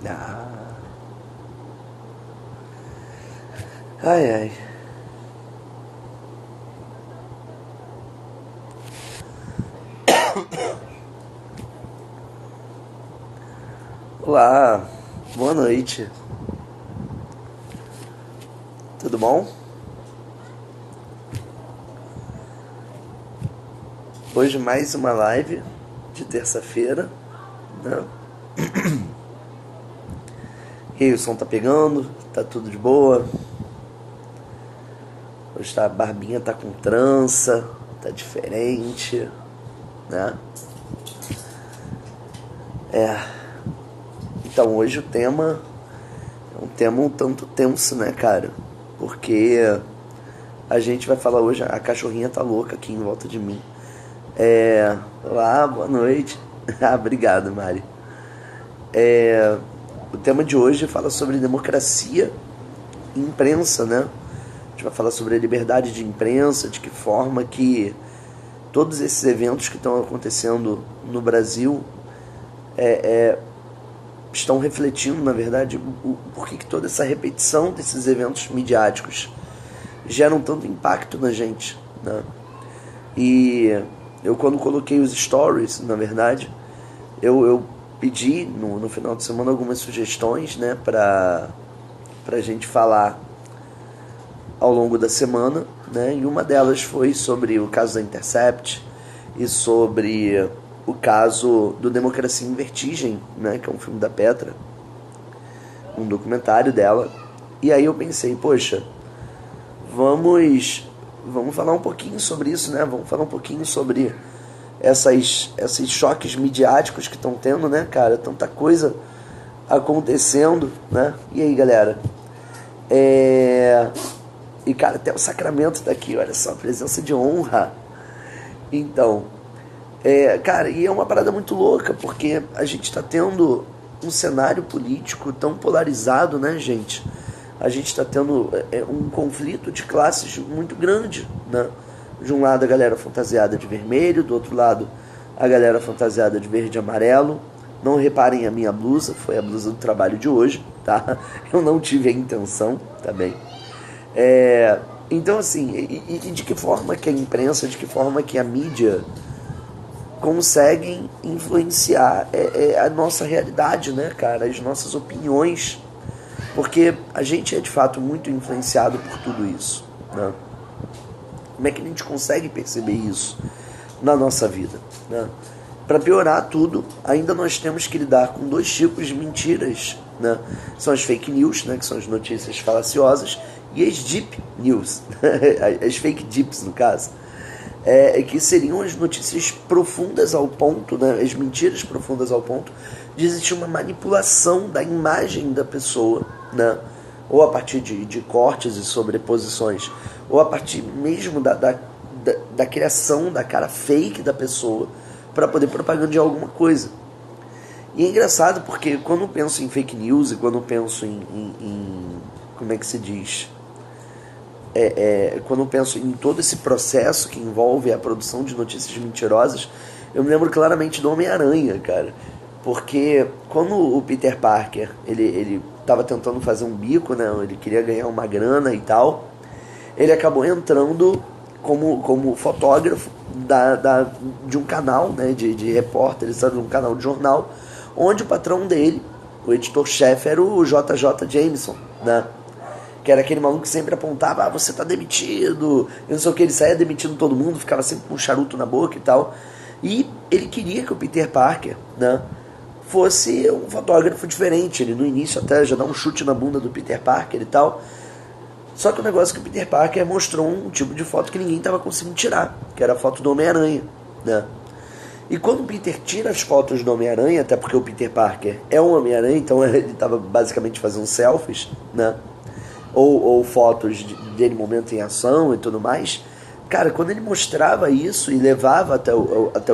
Ah. Ai, ai. Olá, boa noite. Tudo bom? Hoje mais uma live de terça-feira, né? E aí, o som tá pegando? Tá tudo de boa? Hoje tá, a barbinha tá com trança, tá diferente, né? Então hoje o tema é um tema um tanto tenso, né, cara? Porque a gente vai falar hoje, a cachorrinha tá louca aqui em volta de mim. Olá, boa noite. Ah, obrigado, Mari. O tema de hoje fala sobre democracia e imprensa, né? A gente vai falar sobre a liberdade de imprensa, de que forma que todos esses eventos que estão acontecendo no Brasil estão refletindo, na verdade, por que toda essa repetição desses eventos midiáticos geram tanto impacto na gente, né? E eu, quando coloquei os stories, na verdade, eu pedi no final de semana algumas sugestões, né, pra gente falar ao longo da semana, né? E uma delas foi sobre o caso da Intercept e sobre o caso do Democracia em Vertigem, né, que é um filme da Petra, um documentário dela. E aí eu pensei, poxa, vamos falar um pouquinho sobre isso, né? Vamos falar um pouquinho sobre esses choques midiáticos que estão tendo, né, cara? Tanta coisa acontecendo, né? E aí, galera? E, cara, até o Sacramento tá aqui, olha só, presença de honra. Então, cara, e é uma parada muito louca, porque a gente tá tendo um cenário político tão polarizado, né, gente? A gente está tendo um conflito de classes muito grande, né? De um lado a galera fantasiada de vermelho, do outro lado a galera fantasiada de verde e amarelo. Não reparem a minha blusa, foi a blusa do trabalho de hoje, tá? Eu não tive a intenção, tá bem? Então, assim, e de que forma que a imprensa, de que forma que a mídia conseguem influenciar a nossa realidade, né, cara? As nossas opiniões. Porque a gente é de fato muito influenciado por tudo isso, né? Como é que a gente consegue perceber isso na nossa vida, né? Para piorar tudo, ainda nós temos que lidar com dois tipos de mentiras, né? São as fake news, né, que são as notícias falaciosas, e as deep news, as fake deeps no caso, que seriam as notícias profundas ao ponto, né, as mentiras profundas ao ponto de existir uma manipulação da imagem da pessoa, né, ou a partir de cortes e sobreposições, ou a partir mesmo da criação da cara fake da pessoa para poder propagandear alguma coisa. E é engraçado porque quando eu penso em fake news e quando eu penso em como é que se diz? Quando eu penso em todo esse processo que envolve a produção de notícias mentirosas, eu me lembro claramente do Homem-Aranha, cara. Porque quando o Peter Parker, ele tava tentando fazer um bico, né? Ele queria ganhar uma grana e tal. Ele acabou entrando como fotógrafo de um canal, né? De repórter, sabe? De um canal de jornal, onde o patrão dele, o editor-chefe, era o JJ Jameson, né? Que era aquele maluco que sempre apontava, você tá demitido, eu não sei o que, ele saía demitindo todo mundo, ficava sempre com um charuto na boca e tal. E ele queria que o Peter Parker, né, fosse um fotógrafo diferente. Ele no início até já dá um chute na bunda do Peter Parker e tal. Só que o negócio é que o Peter Parker mostrou um tipo de foto que ninguém estava conseguindo tirar, que era a foto do Homem-Aranha, né? E quando o Peter tira as fotos do Homem-Aranha, até porque o Peter Parker é um Homem-Aranha, então ele estava basicamente fazendo selfies, né? Ou fotos dele momento em ação e tudo mais. Cara, quando ele mostrava isso e levava até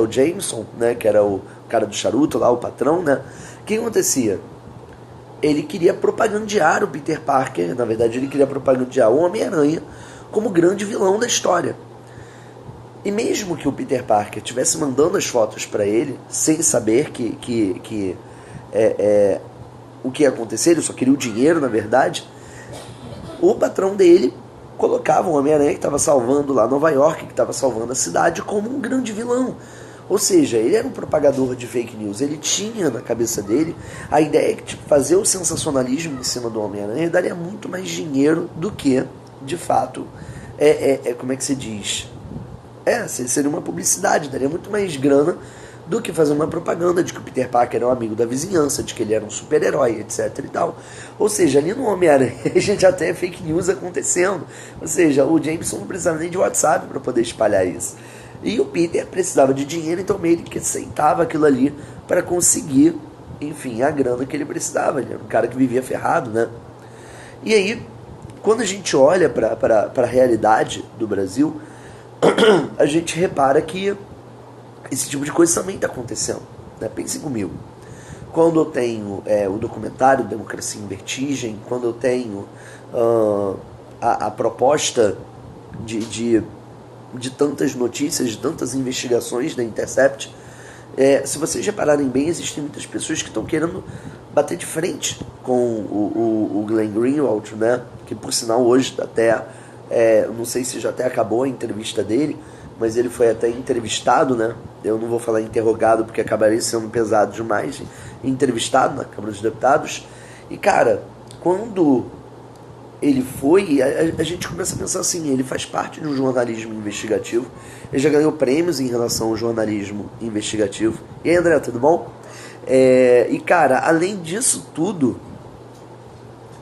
o Jameson, né, que era o cara do charuto lá, o patrão, né, o que acontecia? Ele queria propagandear o Peter Parker, na verdade ele queria propagandear o Homem-Aranha como grande vilão da história. E mesmo que o Peter Parker estivesse mandando as fotos para ele, sem saber que o que ia acontecer, ele só queria o dinheiro, na verdade, o patrão dele colocava o Homem-Aranha que estava salvando lá Nova York, que estava salvando a cidade, como um grande vilão. Ou seja, ele era um propagador de fake news. Ele tinha na cabeça dele a ideia que fazer o sensacionalismo em cima do Homem-Aranha daria muito mais dinheiro do que, de fato, como é que se diz? Seria uma publicidade, daria muito mais grana do que fazer uma propaganda de que o Peter Parker era um amigo da vizinhança, de que ele era um super-herói, etc e tal. Ou seja, ali no Homem-Aranha a gente já tem fake news acontecendo. Ou seja, o Jameson não precisava nem de WhatsApp para poder espalhar isso. E o Peter precisava de dinheiro, então meio que aceitava aquilo ali para conseguir, enfim, a grana que ele precisava. Ele era um cara que vivia ferrado, né? E aí, quando a gente olha para a realidade do Brasil, a gente repara que esse tipo de coisa também está acontecendo, né? Pense comigo. Quando eu tenho o documentário Democracia em Vertigem, quando eu tenho a proposta de tantas notícias, de tantas investigações da Intercept, se vocês repararem bem, existem muitas pessoas que estão querendo bater de frente com o Glenn Greenwald, né? Que por sinal hoje até, não sei se já até acabou a entrevista dele, mas ele foi até entrevistado, né? Eu não vou falar interrogado porque acabaria sendo pesado demais. Entrevistado na Câmara dos Deputados. E cara, quando ele foi, a gente começa a pensar assim, ele faz parte de um jornalismo investigativo, ele já ganhou prêmios em relação ao jornalismo investigativo. E aí, André, tudo bom? E cara, além disso tudo,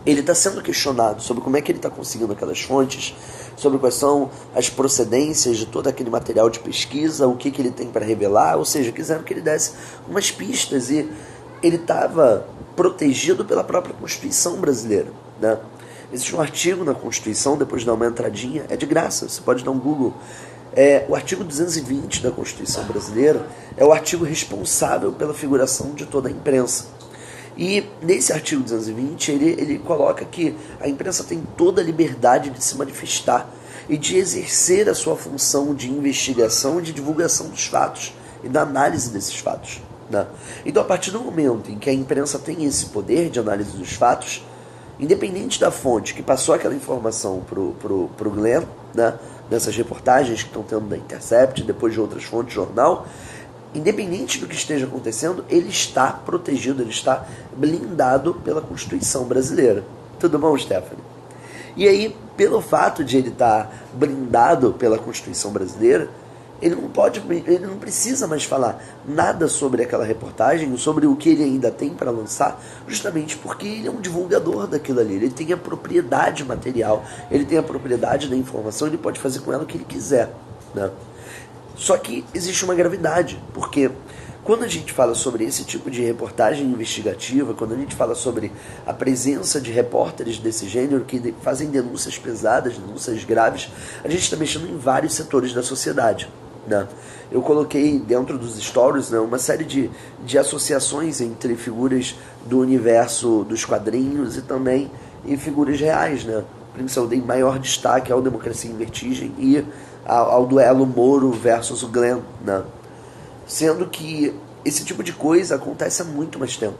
ele está sendo questionado sobre como é que ele está conseguindo aquelas fontes, sobre quais são as procedências de todo aquele material de pesquisa, o que ele tem para revelar, ou seja, quiseram que ele desse umas pistas, e ele estava protegido pela própria Constituição brasileira, né? Existe um artigo na Constituição, depois de dar uma entradinha, é de graça, você pode dar um Google. O artigo 220 da Constituição brasileira é o artigo responsável pela figuração de toda a imprensa. E nesse artigo 220 ele coloca que a imprensa tem toda a liberdade de se manifestar e de exercer a sua função de investigação e de divulgação dos fatos e da análise desses fatos, né? Então, a partir do momento em que a imprensa tem esse poder de análise dos fatos, independente da fonte que passou aquela informação pro Glenn, né, nessas reportagens que estão tendo da Intercept, depois de outras fontes de jornal, independente do que esteja acontecendo, ele está protegido, ele está blindado pela Constituição brasileira. Tudo bom, Stephanie? E aí, pelo fato de ele estar blindado pela Constituição brasileira, ele não precisa mais falar nada sobre aquela reportagem, sobre o que ele ainda tem para lançar, justamente porque ele é um divulgador daquilo ali, ele tem a propriedade material, ele tem a propriedade da informação, ele pode fazer com ela o que ele quiser, né? Só que existe uma gravidade, porque quando a gente fala sobre esse tipo de reportagem investigativa, quando a gente fala sobre a presença de repórteres desse gênero que fazem denúncias pesadas, denúncias graves, a gente está mexendo em vários setores da sociedade, né? Eu coloquei dentro dos stories, né, uma série de associações entre figuras do universo dos quadrinhos e também em figuras reais, né? Por isso eu dei maior destaque ao Democracia em Vertigem e ao duelo Moro versus o Glenn, né? Sendo que esse tipo de coisa acontece há muito mais tempo,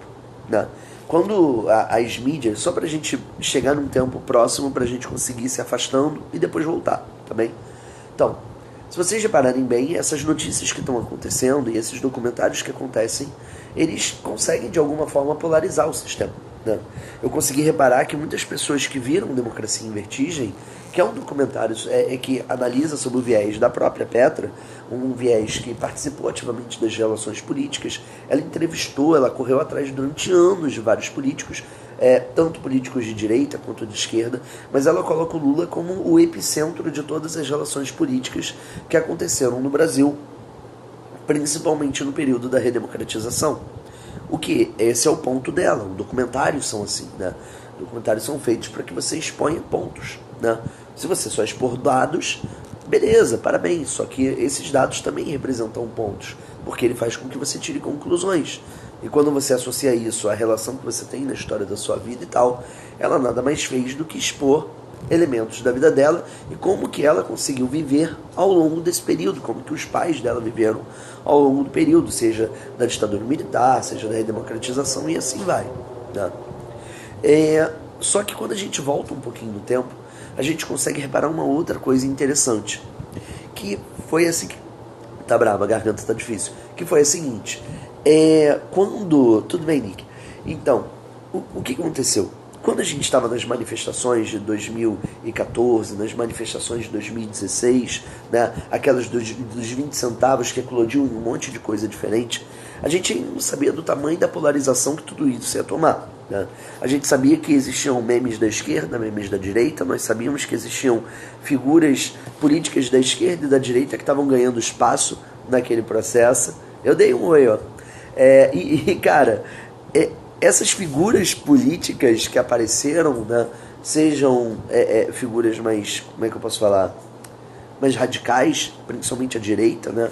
né? Quando as mídias, só pra gente chegar num tempo próximo, pra gente conseguir se afastando e depois voltar, tá bem? Então, se vocês repararem bem, essas notícias que estão acontecendo e esses documentários que acontecem, eles conseguem de alguma forma polarizar o sistema, né? Eu consegui reparar que muitas pessoas que viram Democracia em Vertigem, que é um documentário que analisa sobre o viés da própria Petra, um viés que participou ativamente das relações políticas, ela entrevistou, ela correu atrás durante anos de vários políticos, tanto políticos de direita quanto de esquerda, mas ela coloca o Lula como o epicentro de todas as relações políticas que aconteceram no Brasil, principalmente no período da redemocratização. O que? Esse é o ponto dela. Os documentários são assim, né? Os documentários são feitos para que você exponha pontos, né? Se você só expor dados, beleza, parabéns. Só que esses dados também representam pontos, porque ele faz com que você tire conclusões. E quando você associa isso à relação que você tem na história da sua vida e tal, ela nada mais fez do que expor elementos da vida dela e como que ela conseguiu viver ao longo desse período, como que os pais dela viveram ao longo do período, seja da ditadura militar, seja da redemocratização e assim vai, né? Só que quando a gente volta um pouquinho no tempo, a gente consegue reparar uma outra coisa interessante, que foi assim, tá brava, a garganta tá difícil, que foi a seguinte, tudo bem, Nick? Então, o que aconteceu? Quando a gente estava nas manifestações de 2014, nas manifestações de 2016, né, aquelas dos 20 centavos que eclodiu em um monte de coisa diferente, a gente ainda não sabia do tamanho da polarização que tudo isso ia tomar. Né? A gente sabia que existiam memes da esquerda, memes da direita, nós sabíamos que existiam figuras políticas da esquerda e da direita que estavam ganhando espaço naquele processo. Eu dei um oi, ó. Cara, essas figuras políticas que apareceram, né, sejam figuras mais, como é que eu posso falar, mais radicais, principalmente a direita, né?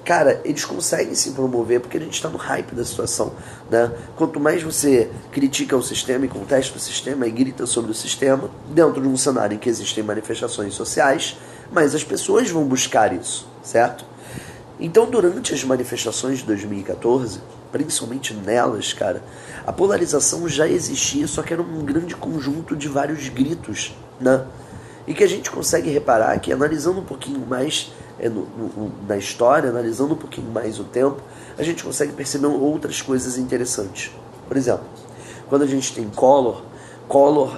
Cara, eles conseguem se promover porque a gente está no hype da situação, né? Quanto mais você critica o sistema e contesta o sistema e grita sobre o sistema, dentro de um cenário em que existem manifestações sociais, mais as pessoas vão buscar isso, certo? Então, durante as manifestações de 2014, principalmente nelas, cara, a polarização já existia, só que era um grande conjunto de vários gritos, né? E que a gente consegue reparar que, analisando um pouquinho mais na história, analisando um pouquinho mais o tempo, a gente consegue perceber outras coisas interessantes. Por exemplo, quando a gente tem Collor,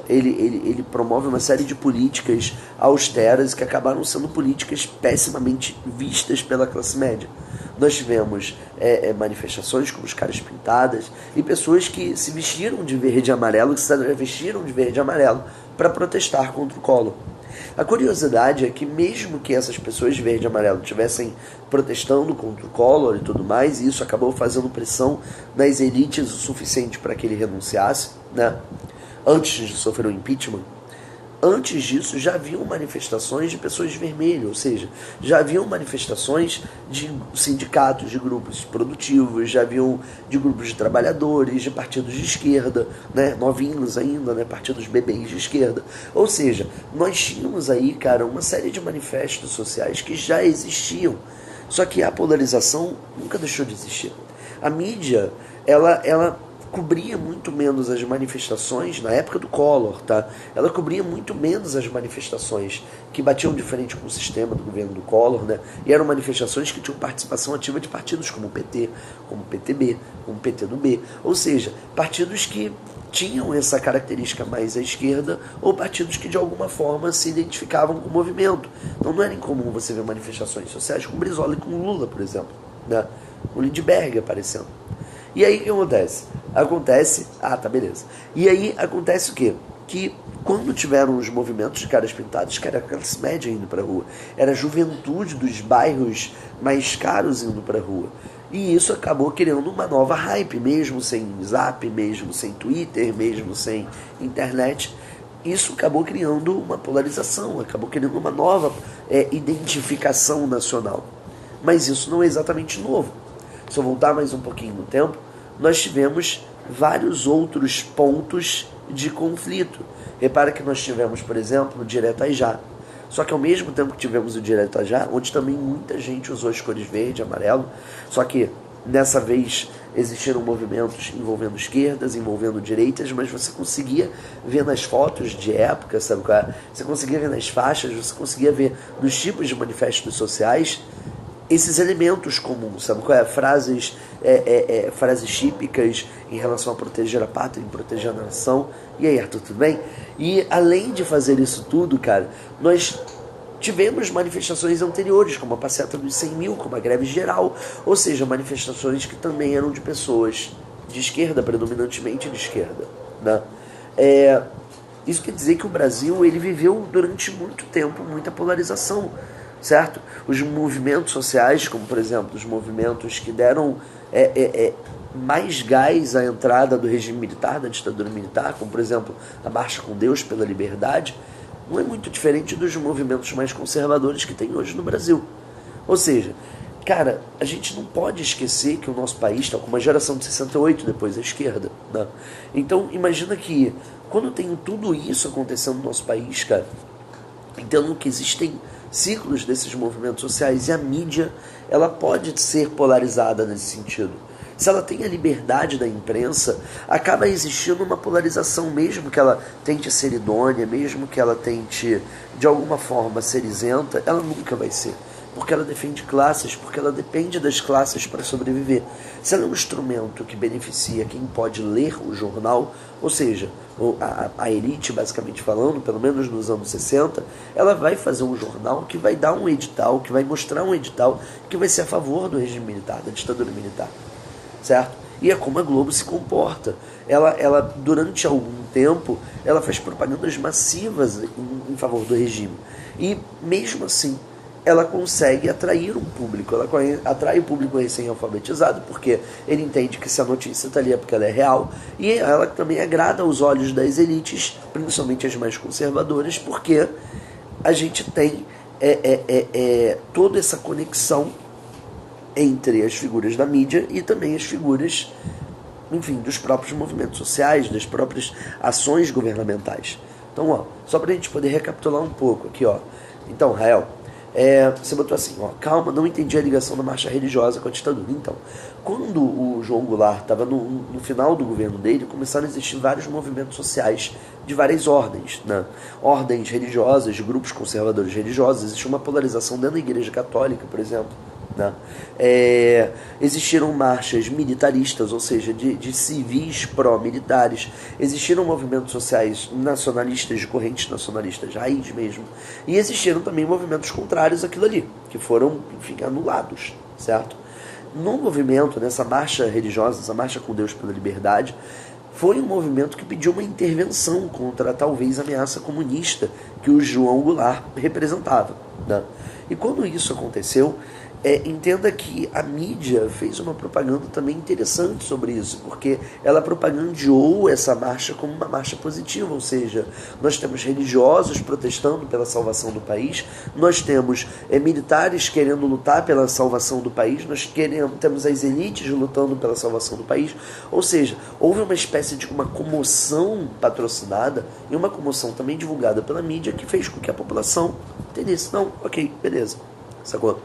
ele promove uma série de políticas austeras que acabaram sendo políticas pessimamente vistas pela classe média. Nós tivemos manifestações com os caras pintadas e pessoas que se vestiram de verde e amarelo, que se vestiram de verde e amarelo para protestar contra o Collor. A curiosidade é que mesmo que essas pessoas de verde e amarelo estivessem protestando contra o Collor e tudo mais, e isso acabou fazendo pressão nas elites o suficiente para que ele renunciasse, né? Antes de sofrer o impeachment, antes disso já haviam manifestações de pessoas de vermelho, ou seja, já haviam manifestações de sindicatos, de grupos produtivos, já haviam de grupos de trabalhadores, de partidos de esquerda, né, novinhos ainda, né, partidos bebês de esquerda. Ou seja, nós tínhamos aí, cara, uma série de manifestos sociais que já existiam, só que a polarização nunca deixou de existir. A mídia, ela cobria muito menos as manifestações na época do Collor, tá? Ela cobria muito menos as manifestações que batiam de frente com o sistema do governo do Collor, né? E eram manifestações que tinham participação ativa de partidos como o PT, como o PTB, como o PTB, ou seja, partidos que tinham essa característica mais à esquerda ou partidos que de alguma forma se identificavam com o movimento. Então não era incomum você ver manifestações sociais com Brizola e com Lula, por exemplo, né? O Lindbergh aparecendo. E aí o que acontece? Tá, beleza. E aí acontece o quê? Que quando tiveram os movimentos de caras pintados, que era a classe média indo pra rua, era a juventude dos bairros mais caros indo pra rua. E isso acabou criando uma nova hype, mesmo sem Zap, mesmo sem Twitter, mesmo sem internet. Isso acabou criando uma polarização, acabou criando uma nova identificação nacional. Mas isso não é exatamente novo. Se eu voltar mais um pouquinho no tempo, nós tivemos vários outros pontos de conflito. Repara que nós tivemos, por exemplo, o Direto a Já. Só que ao mesmo tempo que tivemos o Direto a Já, onde também muita gente usou as cores verde e amarelo, só que dessa vez existiram movimentos envolvendo esquerdas, envolvendo direitas, mas você conseguia ver nas fotos de época, sabe qual é? Você conseguia ver nas faixas, você conseguia ver nos tipos de manifestos sociais esses elementos comuns, sabe qual é? Frases típicas em relação a proteger a pátria, em proteger a nação. E aí, Arthur, tudo bem? E além de fazer isso tudo, cara, nós tivemos manifestações anteriores, como a passeata dos 100 mil, como a greve geral, ou seja, manifestações que também eram de pessoas de esquerda, predominantemente de esquerda, né? Isso quer dizer que o Brasil ele viveu durante muito tempo muita polarização, certo? Os movimentos sociais, como por exemplo os movimentos que deram mais gás à entrada do regime militar, da ditadura militar, como por exemplo a Marcha com Deus pela Liberdade, não é muito diferente dos movimentos mais conservadores que tem hoje no Brasil. Ou seja, cara, a gente não pode esquecer que o nosso país está com uma geração de 68 depois da esquerda, né? Então imagina que quando tem tudo isso acontecendo no nosso país, cara, entendo que existem ciclos desses movimentos sociais e a mídia ela pode ser polarizada nesse sentido. se ela tem a liberdade da imprensa, acaba existindo uma polarização, mesmo que ela tente ser idônea, mesmo que ela tente, de alguma forma, ser isenta, ela nunca vai ser. Porque ela defende classes, porque ela depende das classes para sobreviver. Se ela é um instrumento que beneficia quem pode ler o jornal, ou seja, a elite, basicamente falando, pelo menos nos anos 60, ela vai fazer um jornal que vai dar um edital, que vai mostrar um edital que vai ser a favor do regime militar, da ditadura militar. Certo? E é como a Globo se comporta. Ela durante algum tempo, ela faz propagandas massivas em favor do regime. E, mesmo assim, ela consegue atrair um público. Ela atrai o público recém-alfabetizado, porque ele entende que se a notícia está ali é porque ela é real. E ela também agrada aos olhos das elites, principalmente as mais conservadoras, porque a gente tem toda essa conexão entre as figuras da mídia e também as figuras, enfim, dos próprios movimentos sociais, das próprias ações governamentais. Então, ó, só para a gente poder recapitular um pouco aqui, ó. Então, Rael, você botou assim, ó, calma, não entendi a ligação da marcha religiosa com a ditadura. Então, quando o João Goulart estava no final do governo dele, começaram a existir vários movimentos sociais de várias ordens, né? Ordens religiosas, grupos conservadores religiosos. Existe uma polarização dentro da Igreja Católica, por exemplo. Né? Existiram marchas militaristas, ou seja, de civis pró-militares. Existiram movimentos sociais nacionalistas, de correntes nacionalistas, raiz mesmo. E existiram também movimentos contrários àquilo ali, que foram, enfim, anulados, certo? No movimento, nessa marcha religiosa, essa marcha com Deus pela liberdade, foi um movimento que pediu uma intervenção contra talvez a ameaça comunista que o João Goulart representava, né? E quando isso aconteceu, entenda que a mídia fez uma propaganda também interessante sobre isso, porque ela propagandeou essa marcha como uma marcha positiva, ou seja, nós temos religiosos protestando pela salvação do país, nós temos militares querendo lutar pela salvação do país, temos as elites lutando pela salvação do país, ou seja, houve uma espécie de uma comoção patrocinada e uma comoção também divulgada pela mídia que fez com que a população entendesse, não, ok, beleza, sacou?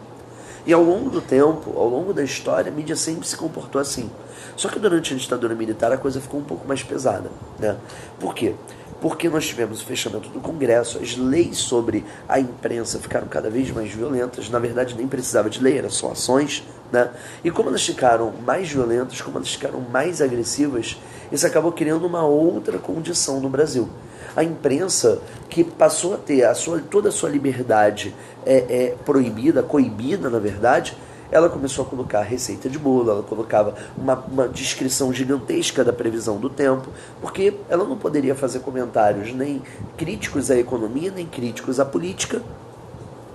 E ao longo do tempo, ao longo da história, a mídia sempre se comportou assim. Só que durante a ditadura militar a coisa ficou um pouco mais pesada, né? Por quê? Porque nós tivemos o fechamento do Congresso, as leis sobre a imprensa ficaram cada vez mais violentas, na verdade nem precisava de lei, eram só ações, né? E como elas ficaram mais violentas, como elas ficaram mais agressivas, isso acabou criando uma outra condição no Brasil. A imprensa, que passou a ter toda a sua liberdade proibida, coibida na verdade, ela começou a colocar receita de bolo, ela colocava uma descrição gigantesca da previsão do tempo, porque ela não poderia fazer comentários nem críticos à economia, nem críticos à política,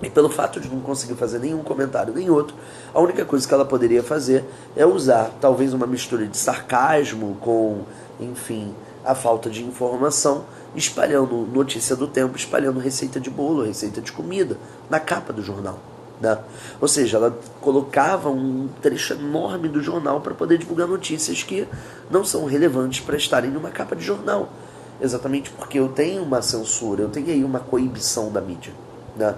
e pelo fato de não conseguir fazer nenhum comentário nem outro, a única coisa que ela poderia fazer é usar talvez uma mistura de sarcasmo com, enfim, a falta de informação, espalhando notícia do tempo, espalhando receita de bolo, receita de comida na capa do jornal, né? Ou seja, ela colocava um trecho enorme do jornal para poder divulgar notícias que não são relevantes para estarem numa capa de jornal, exatamente porque eu tenho uma censura, eu tenho aí uma coibição da mídia, né?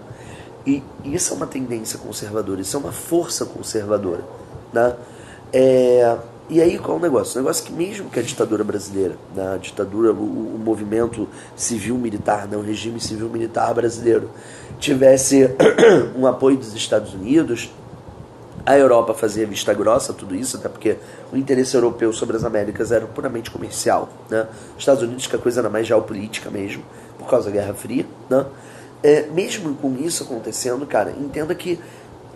E isso é uma tendência conservadora, isso é uma força conservadora, né? E aí qual é o negócio? O negócio é que mesmo que a ditadura brasileira, né, a ditadura, o movimento civil-militar, né, o regime civil-militar brasileiro, tivesse um apoio dos Estados Unidos, a Europa fazia vista grossa a tudo isso, até porque o interesse europeu sobre as Américas era puramente comercial, né? Os Estados Unidos, que a coisa era mais geopolítica mesmo, por causa da Guerra Fria, né? Mesmo com isso acontecendo, cara, entenda que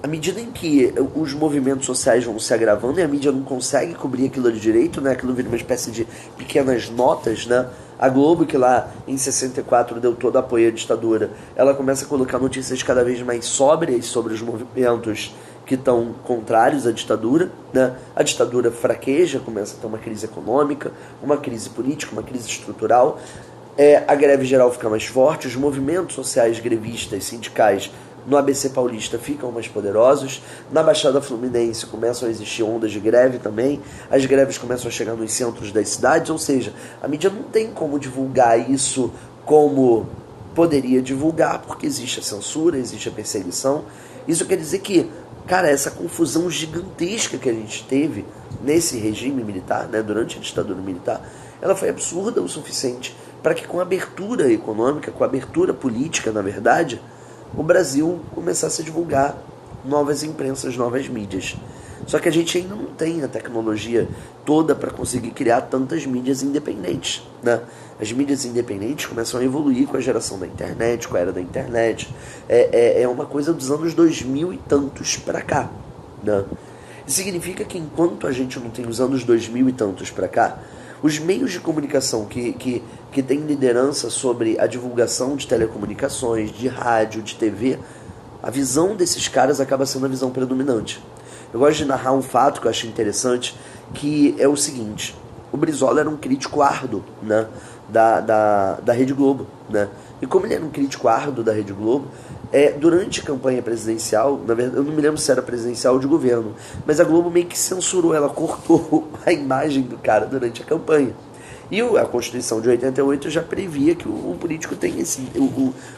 à medida em que os movimentos sociais vão se agravando e a mídia não consegue cobrir aquilo ali direito, né? Aquilo vira uma espécie de pequenas notas, né? A Globo, que lá em 64 deu todo apoio à ditadura, ela começa a colocar notícias cada vez mais sóbrias sobre os movimentos que estão contrários à ditadura, né? A ditadura fraqueja, começa a ter uma crise econômica, uma crise política, uma crise estrutural, a greve geral fica mais forte, os movimentos sociais grevistas, sindicais, no ABC Paulista ficam mais poderosos, na Baixada Fluminense começam a existir ondas de greve também, as greves começam a chegar nos centros das cidades, ou seja, a mídia não tem como divulgar isso como poderia divulgar, porque existe a censura, existe a perseguição. Isso quer dizer que, cara, essa confusão gigantesca que a gente teve nesse regime militar, né, durante a ditadura militar, ela foi absurda o suficiente para que com a abertura econômica, com a abertura política, na verdade, o Brasil começasse a divulgar novas imprensas, novas mídias. Só que a gente ainda não tem a tecnologia toda para conseguir criar tantas mídias independentes, né? As mídias independentes começam a evoluir com a geração da internet, com a era da internet. É uma coisa dos anos 2000 e tantos para cá, né? Isso significa que enquanto a gente não tem os anos 2000 e tantos para cá, os meios de comunicação que têm liderança sobre a divulgação de telecomunicações, de rádio, de TV, a visão desses caras acaba sendo a visão predominante. Eu gosto de narrar um fato que eu acho interessante, que é o seguinte: o Brizola era um crítico árduo, né, da Rede Globo, né? E como ele era um crítico árduo da Rede Globo, durante a campanha presidencial, na verdade, eu não me lembro se era presidencial ou de governo, mas a Globo meio que censurou, ela cortou a imagem do cara durante a campanha. E a Constituição de 88 já previa que o político tem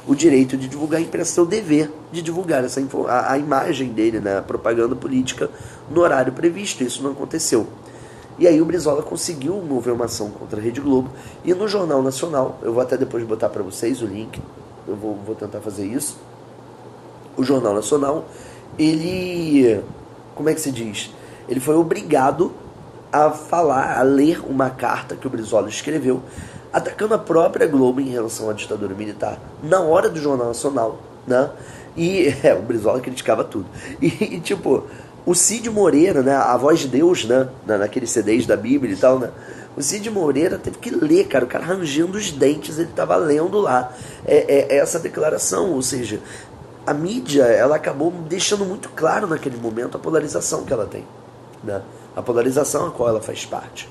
o direito de divulgar a imprensa, o dever de divulgar a imagem dele, né, a propaganda política no horário previsto. Isso não aconteceu. E aí o Brizola conseguiu mover uma ação contra a Rede Globo. E no Jornal Nacional, eu vou até depois botar para vocês o link, eu vou tentar fazer isso. O Jornal Nacional, ele, como é que se diz? Ele foi obrigado a ler uma carta que o Brizola escreveu, atacando a própria Globo em relação à ditadura militar, na hora do Jornal Nacional, né? E o Brizola criticava tudo. E tipo, o Cid Moreira, né, a voz de Deus, né, naqueles CDs da Bíblia e tal, né? O Cid Moreira teve que ler, cara, o cara rangendo os dentes, ele estava lendo lá essa declaração, ou seja, a mídia, ela acabou deixando muito claro naquele momento a polarização que ela tem, né? A polarização a qual ela faz parte.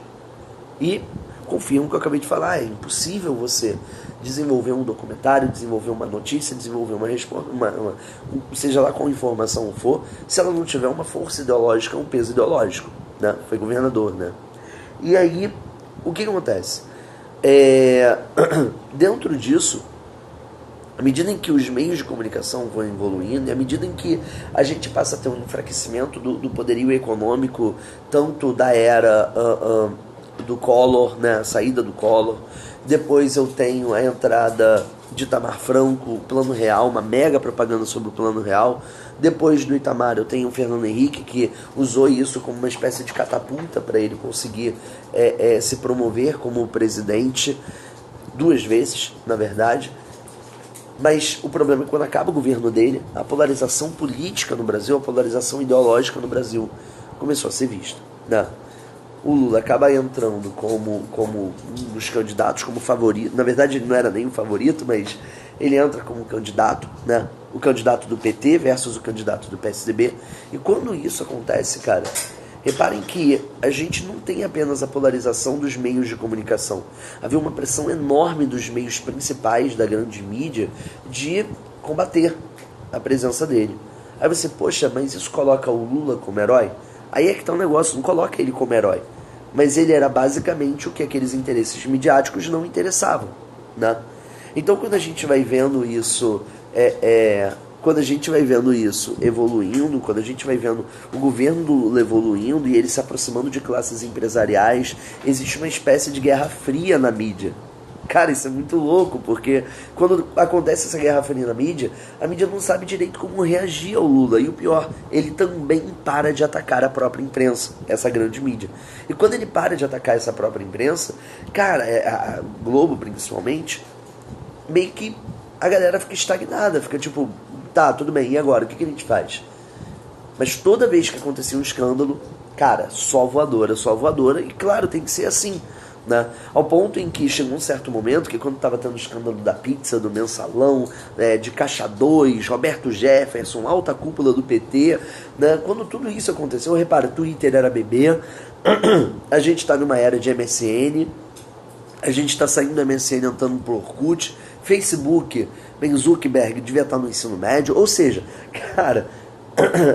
E confirmo o que eu acabei de falar, é impossível você desenvolver um documentário, desenvolver uma notícia, desenvolver seja lá qual informação for, se ela não tiver uma força ideológica, um peso ideológico, né? Foi governador, né? E aí, o que acontece? Dentro disso, à medida em que os meios de comunicação vão evoluindo, e à medida em que a gente passa a ter um enfraquecimento do poderio econômico, tanto da era do Collor, né, a saída do Collor, depois eu tenho a entrada de Itamar Franco, o Plano Real, uma mega propaganda sobre o Plano Real. Depois do Itamar eu tenho o Fernando Henrique, que usou isso como uma espécie de catapulta para ele conseguir se promover como presidente, 2 vezes, na verdade. Mas o problema é que quando acaba o governo dele, a polarização política no Brasil, a polarização ideológica no Brasil começou a ser vista, né? O Lula acaba entrando como um dos candidatos, como favorito. Na verdade ele não era nem o favorito, mas ele entra como candidato, né? O candidato do PT versus o candidato do PSDB. E quando isso acontece, cara, reparem que a gente não tem apenas a polarização dos meios de comunicação. Havia uma pressão enorme dos meios principais da grande mídia de combater a presença dele. Aí você, poxa, mas isso coloca o Lula como herói? Aí é que tá o negócio, não coloca ele como herói. Mas ele era basicamente o que aqueles interesses midiáticos não interessavam, né? Então quando a gente vai vendo isso... Quando a gente vai vendo isso evoluindo, quando a gente vai vendo o governo do Lula evoluindo e ele se aproximando de classes empresariais, existe uma espécie de guerra fria na mídia. Cara, isso é muito louco, porque quando acontece essa guerra fria na mídia, a mídia não sabe direito como reagir ao Lula. E o pior, ele também para de atacar a própria imprensa, essa grande mídia. E quando ele para de atacar essa própria imprensa, cara, a Globo principalmente, meio que a galera fica estagnada, fica tipo... Tá, tudo bem, e agora? O que a gente faz? Mas toda vez que acontecia um escândalo, cara, só voadora, e claro, tem que ser assim, né? Ao ponto em que chegou um certo momento, que quando estava tendo o escândalo da pizza, do mensalão, de Caixa 2, Roberto Jefferson, alta cúpula do PT, né? Quando tudo isso aconteceu, repara, Twitter era bebê, a gente está numa era de MSN, a gente está saindo do MSN entrando pro Orkut, Facebook, Ben Zuckerberg devia estar no ensino médio, ou seja, cara,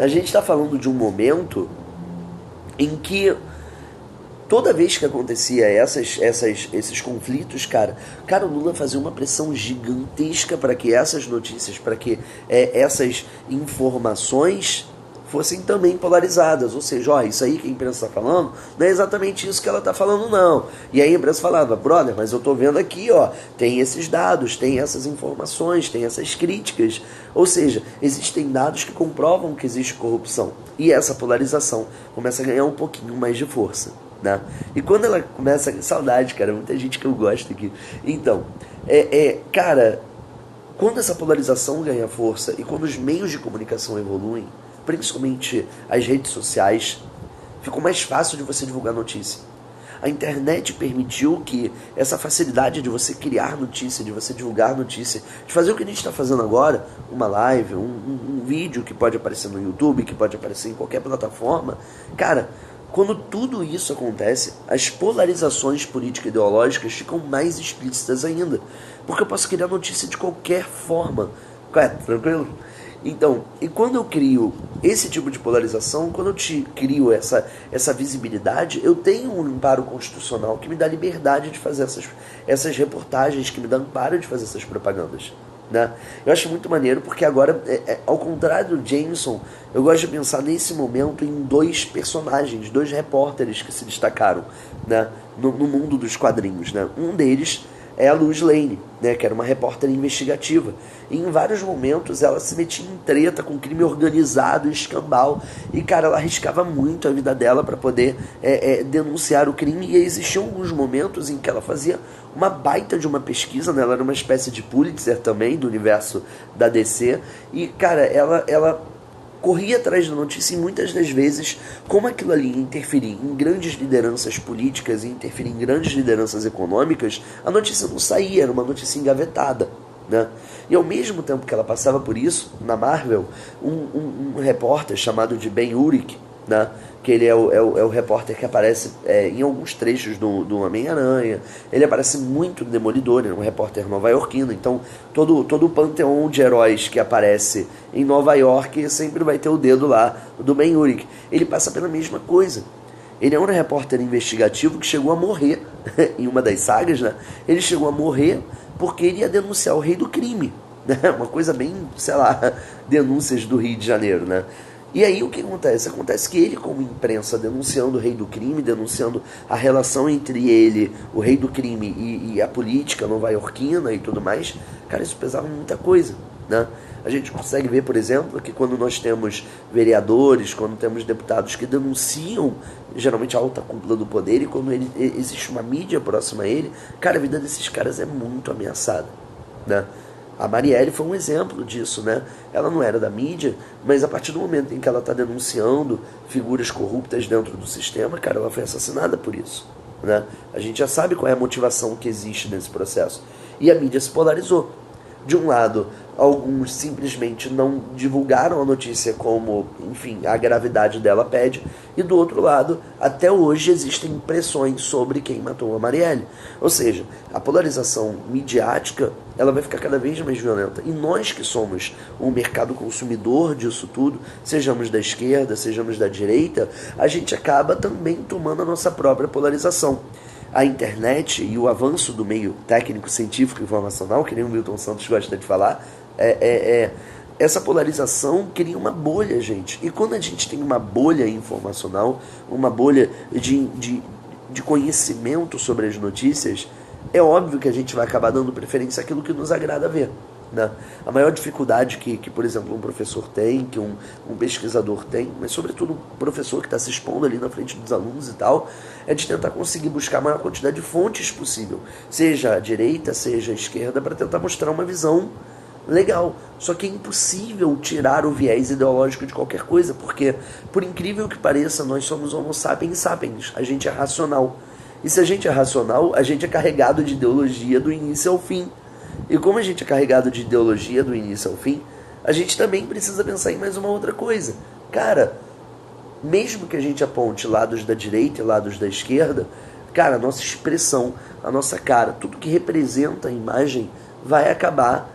a gente está falando de um momento em que toda vez que acontecia esses conflitos, cara, o Lula fazia uma pressão gigantesca para que essas notícias, para que essas informações fossem também polarizadas, ou seja, ó, isso aí que a imprensa está falando não é exatamente isso que ela está falando não. E aí a imprensa falava, brother, mas eu estou vendo aqui, ó, tem esses dados, tem essas informações, tem essas críticas, ou seja, existem dados que comprovam que existe corrupção, e essa polarização começa a ganhar um pouquinho mais de força, né? E quando ela começa, saudade, cara, muita gente que eu gosto aqui, então, cara, quando essa polarização ganha força e quando os meios de comunicação evoluem, principalmente as redes sociais, ficou mais fácil de você divulgar notícia. A internet permitiu que essa facilidade de você criar notícia, de você divulgar notícia, de fazer o que a gente está fazendo agora, uma live, um vídeo que pode aparecer no YouTube, que pode aparecer em qualquer plataforma, cara, quando tudo isso acontece, as polarizações político-ideológicas ficam mais explícitas ainda. Porque eu posso criar notícia de qualquer forma. Correto? Tranquilo? Então, e quando eu crio esse tipo de polarização, quando eu crio essa visibilidade, eu tenho um amparo constitucional que me dá liberdade de fazer essas reportagens, que me dá amparo de fazer essas propagandas. Né? Eu acho muito maneiro porque agora, ao contrário do Jameson, eu gosto de pensar nesse momento em dois personagens, dois repórteres que se destacaram, né, no mundo dos quadrinhos. Né? Um deles é a Lois Lane, né, que era uma repórter investigativa. E em vários momentos ela se metia em treta com crime organizado, escambau. E, cara, ela arriscava muito a vida dela para poder denunciar o crime. E existiam alguns momentos em que ela fazia uma baita de uma pesquisa, né? Ela era uma espécie de Pulitzer também, do universo da DC. E, cara, ela corria atrás da notícia e muitas das vezes, como aquilo ali interferia em grandes lideranças políticas e interferia em grandes lideranças econômicas, a notícia não saía, era uma notícia engavetada. Né? E ao mesmo tempo que ela passava por isso, na Marvel, um repórter chamado de Ben Urich, né? Que ele é o repórter que aparece em alguns trechos do Homem-Aranha, ele aparece muito no Demolidor, ele é um repórter nova-iorquino, então todo o panteão de heróis que aparece em Nova York sempre vai ter o dedo lá do Ben Urich. Ele passa pela mesma coisa. Ele é um repórter investigativo que chegou a morrer em uma das sagas, né? Ele chegou a morrer porque ele ia denunciar o rei do crime, né? Uma coisa bem, sei lá, denúncias do Rio de Janeiro, né? E aí o que acontece? Acontece que ele, como imprensa, denunciando o rei do crime, denunciando a relação entre ele, o rei do crime, e a política nova-iorquina e tudo mais, cara, isso pesava muita coisa, né? A gente consegue ver, por exemplo, que quando nós temos vereadores, quando temos deputados que denunciam, geralmente a alta cúpula do poder, e quando existe uma mídia próxima a ele, cara, a vida desses caras é muito ameaçada, né? A Marielle foi um exemplo disso, né? Ela não era da mídia, mas a partir do momento em que ela está denunciando figuras corruptas dentro do sistema, cara, ela foi assassinada por isso, né? A gente já sabe qual é a motivação que existe nesse processo. E a mídia se polarizou. De um lado, alguns simplesmente não divulgaram a notícia como, enfim, a gravidade dela pede, e do outro lado, até hoje existem pressões sobre quem matou a Marielle. Ou seja, a polarização midiática, ela vai ficar cada vez mais violenta. E nós que somos o mercado consumidor disso tudo, sejamos da esquerda, sejamos da direita, a gente acaba também tomando a nossa própria polarização. A internet e o avanço do meio técnico, científico e informacional, que nem o Milton Santos gosta de falar, essa polarização cria uma bolha, gente. E quando a gente tem uma bolha informacional, uma bolha de conhecimento sobre as notícias, é óbvio que a gente vai acabar dando preferência àquilo que nos agrada ver. Né? A maior dificuldade que, por exemplo, um professor tem, que um pesquisador tem, mas sobretudo um professor que está se expondo ali na frente dos alunos e tal, é de tentar conseguir buscar a maior quantidade de fontes possível, seja a direita, seja a esquerda, para tentar mostrar uma visão legal. Só que é impossível tirar o viés ideológico de qualquer coisa, porque, por incrível que pareça, nós somos homo sapiens sapiens, a gente é racional. E se a gente é racional, a gente é carregado de ideologia do início ao fim. E como a gente é carregado de ideologia do início ao fim, a gente também precisa pensar em mais uma outra coisa. Cara, mesmo que a gente aponte lados da direita e lados da esquerda, cara, a nossa expressão, a nossa cara, tudo que representa a imagem vai acabar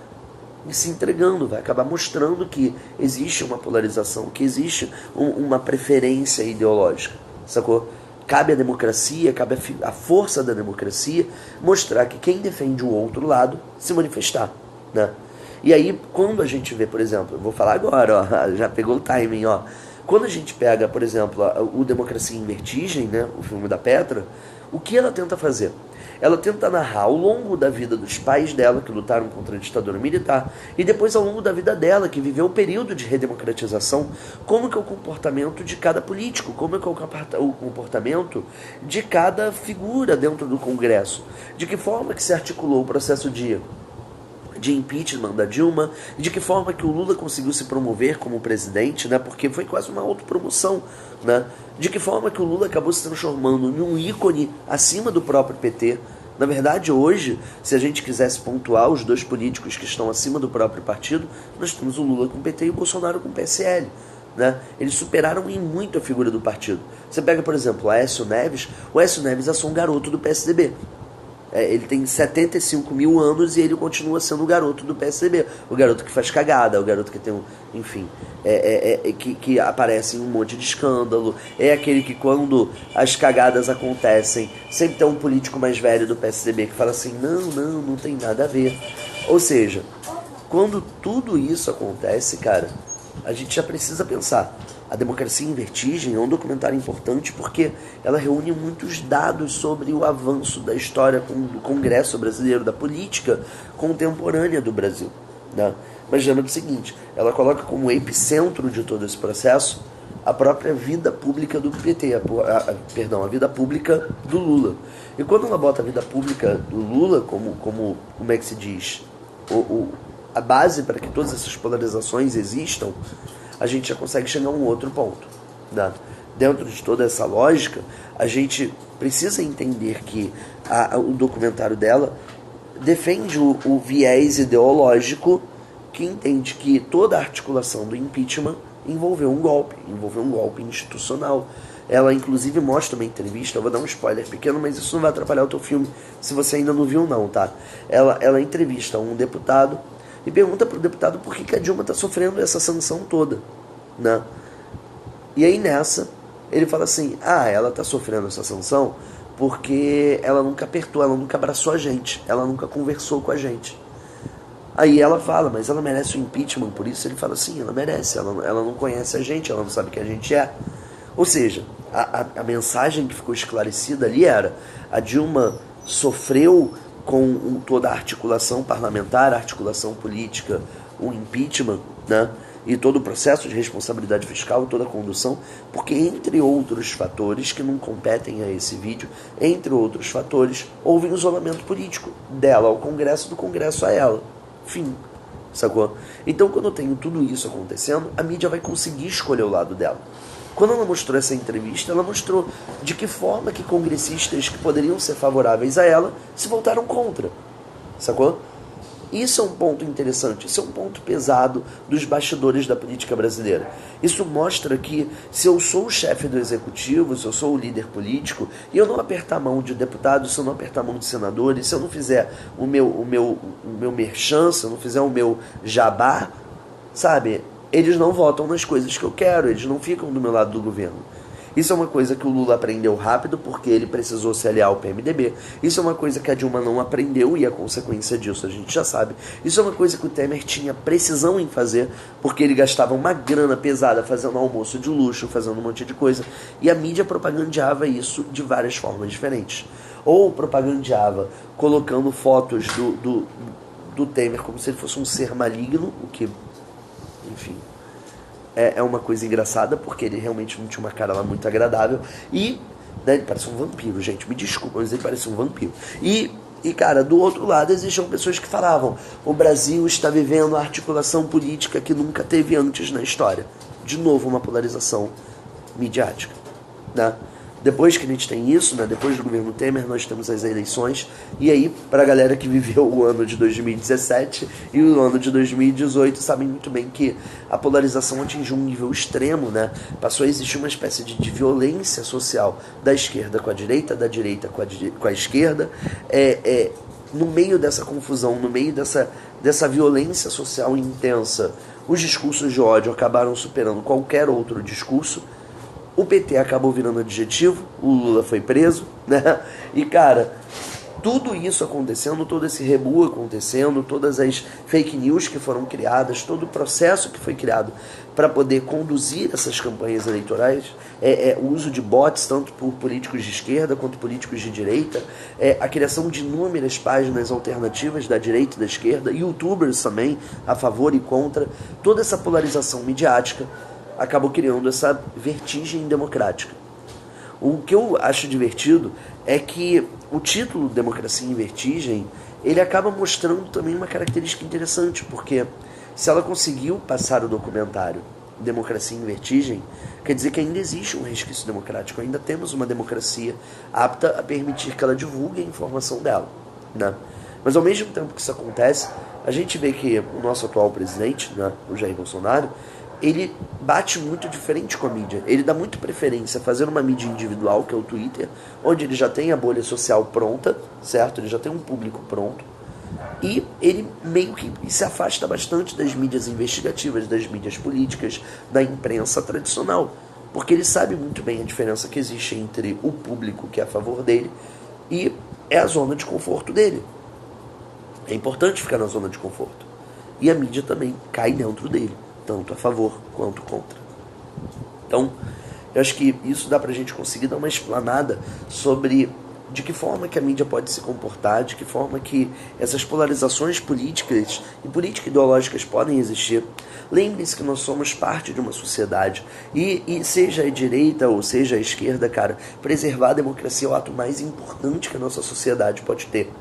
se entregando, vai acabar mostrando que existe uma polarização, que existe uma preferência ideológica, sacou? Cabe à democracia, cabe à força da democracia mostrar que quem defende o outro lado se manifestar, né? E aí, quando a gente vê, por exemplo, eu vou falar agora, ó, já pegou o timing, ó. Quando a gente pega, por exemplo, o Democracia em Vertigem, né, o filme da Petra, o que ela tenta fazer? Ela tenta narrar ao longo da vida dos pais dela, que lutaram contra a ditadura militar, e depois ao longo da vida dela, que viveu o período de redemocratização, como que é o comportamento de cada político, como é que é o comportamento de cada figura dentro do Congresso, de que forma que se articulou o processo de impeachment da Dilma, de que forma que o Lula conseguiu se promover como presidente, né, porque foi quase uma autopromoção, né, de que forma que o Lula acabou se transformando num ícone acima do próprio PT. Na verdade, hoje, se a gente quisesse pontuar os dois políticos que estão acima do próprio partido, nós temos o Lula com o PT e o Bolsonaro com o PSL. Né? Eles superaram em muito a figura do partido. Você pega, por exemplo, o Aécio Neves é só um garoto do PSDB. Ele tem 75 mil anos e ele continua sendo o garoto do PSDB. O garoto que faz cagada, o garoto que tem um... Enfim, que aparece em um monte de escândalo. É aquele que quando as cagadas acontecem, sempre tem um político mais velho do PSDB que fala assim, não tem nada a ver. Ou seja, quando tudo isso acontece, cara, a gente já precisa pensar. A Democracia em Vertigem é um documentário importante porque ela reúne muitos dados sobre o avanço da história do Congresso brasileiro, da política contemporânea do Brasil. Né? Imagina o seguinte, ela coloca como epicentro de todo esse processo a própria vida pública do PT, a vida pública do Lula. E quando ela bota a vida pública do Lula como é que se diz, a base para que todas essas polarizações existam, a gente já consegue chegar a um outro ponto. Né? Dentro de toda essa lógica, a gente precisa entender que o documentário dela defende o viés ideológico que entende que toda a articulação do impeachment envolveu um golpe institucional. Ela inclusive mostra uma entrevista, eu vou dar um spoiler pequeno, mas isso não vai atrapalhar o teu filme, se você ainda não viu não, tá? Ela entrevista um deputado e pergunta para o deputado por que a Dilma está sofrendo essa sanção toda, né? E aí nessa, ele fala assim, ela está sofrendo essa sanção porque ela nunca apertou, ela nunca abraçou a gente, ela nunca conversou com a gente. Aí ela fala, mas ela merece o impeachment por isso? Ele fala, sim, ela merece, ela não conhece a gente, ela não sabe quem a gente é. Ou seja, a mensagem que ficou esclarecida ali era, a Dilma sofreu com toda a articulação parlamentar, a articulação política, o impeachment, né? E todo o processo de responsabilidade fiscal, toda a condução, porque entre outros fatores que não competem a esse vídeo, entre outros fatores, houve um isolamento político dela ao Congresso, do Congresso a ela. Fim. Sacou? Então, quando tem tudo isso acontecendo, a mídia vai conseguir escolher o lado dela. Quando ela mostrou essa entrevista, ela mostrou de que forma que congressistas que poderiam ser favoráveis a ela se voltaram contra. Sacou? Isso é um ponto interessante, isso é um ponto pesado dos bastidores da política brasileira. Isso mostra que se eu sou o chefe do executivo, se eu sou o líder político, e eu não apertar a mão de deputados, se eu não apertar a mão de senadores, se eu não fizer o meu merchan, se eu não fizer o meu jabá, sabe, eles não votam nas coisas que eu quero, eles não ficam do meu lado do governo. Isso é uma coisa que o Lula aprendeu rápido porque ele precisou se aliar ao PMDB. Isso é uma coisa que a Dilma não aprendeu e a consequência disso a gente já sabe. Isso é uma coisa que o Temer tinha precisão em fazer porque ele gastava uma grana pesada fazendo almoço de luxo, fazendo um monte de coisa. E a mídia propagandeava isso de várias formas diferentes. Ou propagandeava colocando fotos do Temer como se ele fosse um ser maligno, o que, enfim... É uma coisa engraçada, porque ele realmente não tinha uma cara lá muito agradável. E, né, ele parece um vampiro, gente. Me desculpa, mas ele parece um vampiro. E, cara, do outro lado existiam pessoas que falavam: o Brasil está vivendo a articulação política que nunca teve antes na história. De novo, uma polarização midiática, né? Depois que a gente tem isso, né, depois do governo Temer, nós temos as eleições. E aí, para a galera que viveu o ano de 2017 e o ano de 2018, sabem muito bem que a polarização atingiu um nível extremo, né? Passou a existir uma espécie de violência social da esquerda com a direita, da direita com a esquerda. No meio dessa confusão, no meio dessa violência social intensa, os discursos de ódio acabaram superando qualquer outro discurso. O PT acabou virando adjetivo, o Lula foi preso, né? E, cara, tudo isso acontecendo, todo esse rebu acontecendo, todas as fake news que foram criadas, todo o processo que foi criado para poder conduzir essas campanhas eleitorais, o uso de bots, tanto por políticos de esquerda quanto políticos de direita, a criação de inúmeras páginas alternativas da direita e da esquerda, youtubers também, a favor e contra, toda essa polarização midiática acabou criando essa vertigem democrática. O que eu acho divertido é que o título Democracia em Vertigem, ele acaba mostrando também uma característica interessante, porque se ela conseguiu passar o documentário Democracia em Vertigem, quer dizer que ainda existe um resquício democrático, ainda temos uma democracia apta a permitir que ela divulgue a informação dela, né? Mas ao mesmo tempo que isso acontece, a gente vê que o nosso atual presidente, né, o Jair Bolsonaro, ele bate muito diferente com a mídia. Ele dá muito preferência a fazer uma mídia individual, que é o Twitter, onde ele já tem a bolha social pronta, certo? Ele já tem um público pronto. E ele meio que se afasta bastante das mídias investigativas, das mídias políticas, da imprensa tradicional. Porque ele sabe muito bem a diferença que existe entre o público que é a favor dele e é a zona de conforto dele. É importante ficar na zona de conforto. E a mídia também cai dentro dele, tanto a favor quanto contra. Então, eu acho que isso dá pra gente conseguir dar uma explanada sobre de que forma que a mídia pode se comportar, de que forma que essas polarizações políticas e político-ideológicas podem existir. Lembre-se que nós somos parte de uma sociedade e seja a direita ou seja a esquerda, cara, preservar a democracia é o ato mais importante que a nossa sociedade pode ter.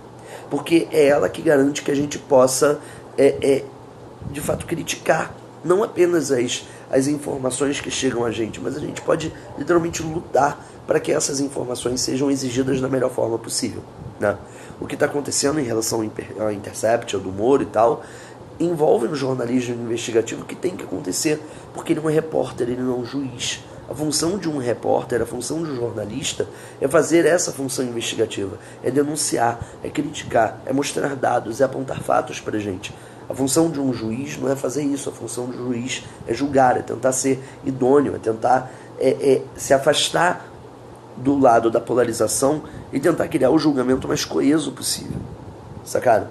Porque é ela que garante que a gente possa, de fato, criticar não apenas as informações que chegam a gente, mas a gente pode literalmente lutar para que essas informações sejam exigidas da melhor forma possível, né? O que está acontecendo em relação ao Intercept, ao do Moro e tal, envolve no jornalismo investigativo que tem que acontecer, porque ele é um repórter, ele não é um juiz. A função de um repórter, a função de um jornalista é fazer essa função investigativa, é denunciar, é criticar, é mostrar dados, é apontar fatos para a gente. A função de um juiz não é fazer isso, a função do juiz é julgar, é tentar ser idôneo, é tentar se afastar do lado da polarização e tentar criar o julgamento mais coeso possível, sacado?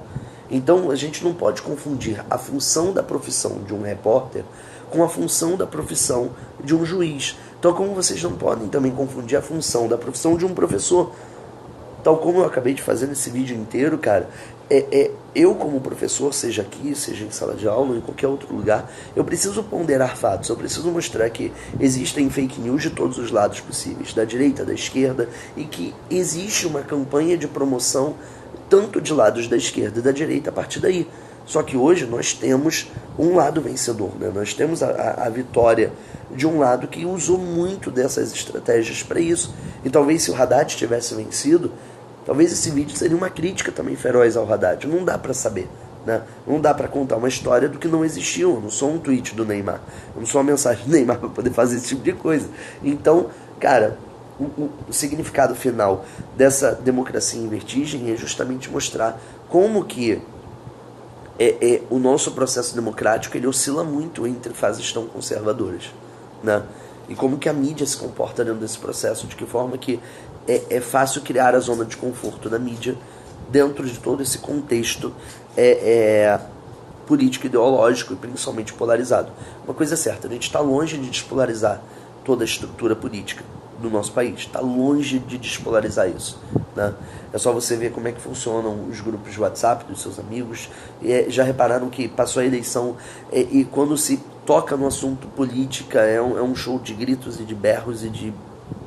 Então a gente não pode confundir a função da profissão de um repórter com a função da profissão de um juiz. Tal como vocês não podem também confundir a função da profissão de um professor. Tal como eu acabei de fazer nesse vídeo inteiro, cara, eu como professor, seja aqui, seja em sala de aula ou em qualquer outro lugar, eu preciso ponderar fatos, eu preciso mostrar que existem fake news de todos os lados possíveis, da direita, da esquerda, e que existe uma campanha de promoção tanto de lados da esquerda e da direita a partir daí. Só que hoje nós temos um lado vencedor, né? Nós temos a vitória de um lado que usou muito dessas estratégias para isso. E talvez se o Haddad tivesse vencido, talvez esse vídeo seria uma crítica também feroz ao Haddad. Não dá para saber, né? Não dá para contar uma história do que não existiu. Eu não sou um tweet do Neymar, eu não sou uma mensagem do Neymar para poder fazer esse tipo de coisa. Então, cara, o significado final dessa democracia em vertigem é justamente mostrar como que o nosso processo democrático ele oscila muito entre fases tão conservadoras, né? E como que a mídia se comporta dentro desse processo, de que forma que é fácil criar a zona de conforto da mídia dentro de todo esse contexto político-ideológico e principalmente polarizado. Uma coisa é certa, a gente está longe de despolarizar toda a estrutura política do nosso país, está longe de despolarizar isso, né? É só você ver como é que funcionam os grupos de WhatsApp dos seus amigos. Já repararam que passou a eleição e quando se toca no assunto política é um show de gritos e de berros e de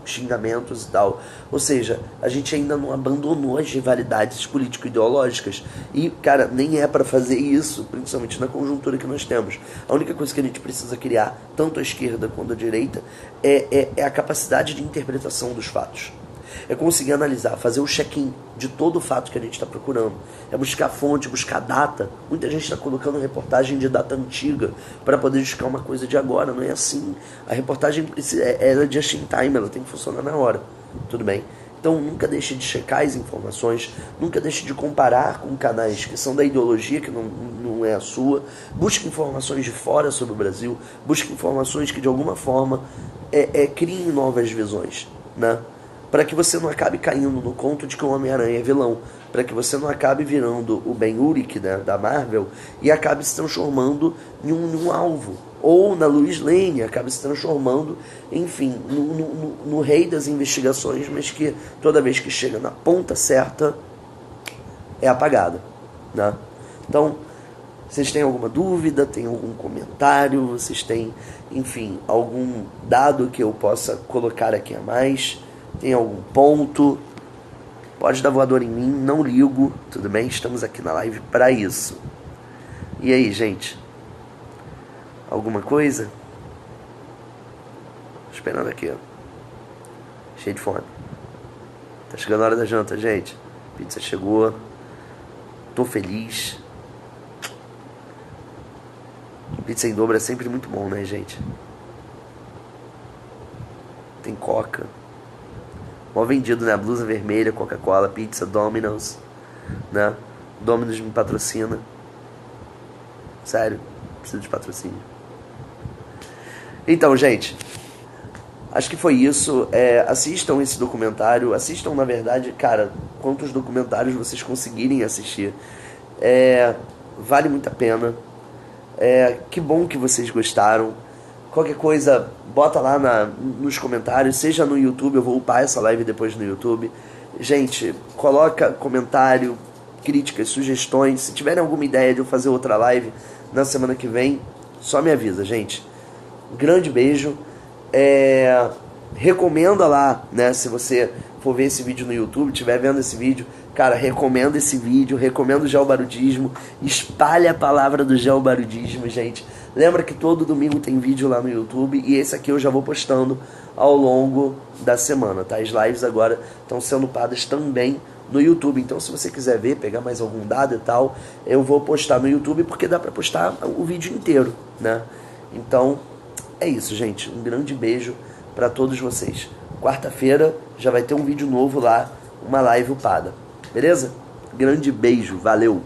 xingamentos e tal. Ou seja, a gente ainda não abandonou as rivalidades político-ideológicas e, cara, nem é para fazer isso, principalmente na conjuntura que nós temos. A única coisa que a gente precisa criar, tanto a esquerda quanto a direita, é a capacidade de interpretação dos fatos. É conseguir analisar, fazer o check-in de todo o fato que a gente está procurando. É buscar fonte, buscar data. Muita gente está colocando reportagem de data antiga para poder buscar uma coisa de agora. Não é assim. A reportagem é just in time, ela tem que funcionar na hora. Tudo bem? Então nunca deixe de checar as informações, nunca deixe de comparar com canais que são da ideologia, que não é a sua. Busque informações de fora sobre o Brasil, busque informações que de alguma forma criem novas visões, né? para que você não acabe caindo no conto de que o Homem-Aranha é vilão, para que você não acabe virando o Ben-Urich, né, da Marvel e acabe se transformando em um alvo, ou na Lois Lane, acabe se transformando, enfim, no rei das investigações, mas que toda vez que chega na ponta certa é apagada, né? Então, vocês têm alguma dúvida, tem algum comentário, vocês têm, enfim, algum dado que eu possa colocar aqui a mais? Tem algum ponto? Pode dar voador em mim, não ligo, tudo bem? Estamos aqui na live para isso. E aí, gente? Alguma coisa? Esperando aqui, ó. Cheio de fome. Tá chegando a hora da janta, gente. Pizza chegou. Tô feliz. Pizza em dobro é sempre muito bom, né, gente? Tem Coca. Mó vendido, né? Blusa vermelha, Coca-Cola, pizza, Domino's, né? Domino's me patrocina. Sério, preciso de patrocínio. Então, gente, acho que foi isso. Assistam esse documentário. Assistam, na verdade, cara, quantos documentários vocês conseguirem assistir. Vale muito a pena. Que bom que vocês gostaram. Qualquer coisa, bota lá nos comentários, seja no YouTube, eu vou upar essa live depois no YouTube. Gente, coloca comentário, críticas, sugestões. Se tiverem alguma ideia de eu fazer outra live na semana que vem, só me avisa, gente. Grande beijo. Recomenda lá, né? Se você for ver esse vídeo no YouTube, estiver vendo esse vídeo, cara, recomenda esse vídeo, recomenda o geobarudismo, espalha a palavra do geobarudismo, gente. Lembra que todo domingo tem vídeo lá no YouTube e esse aqui eu já vou postando ao longo da semana, tá? As lives agora estão sendo upadas também no YouTube, então se você quiser ver, pegar mais algum dado e tal, eu vou postar no YouTube porque dá pra postar o vídeo inteiro, né? Então, é isso, gente. Um grande beijo pra todos vocês. Quarta-feira já vai ter um vídeo novo lá, uma live upada. Beleza? Grande beijo, valeu!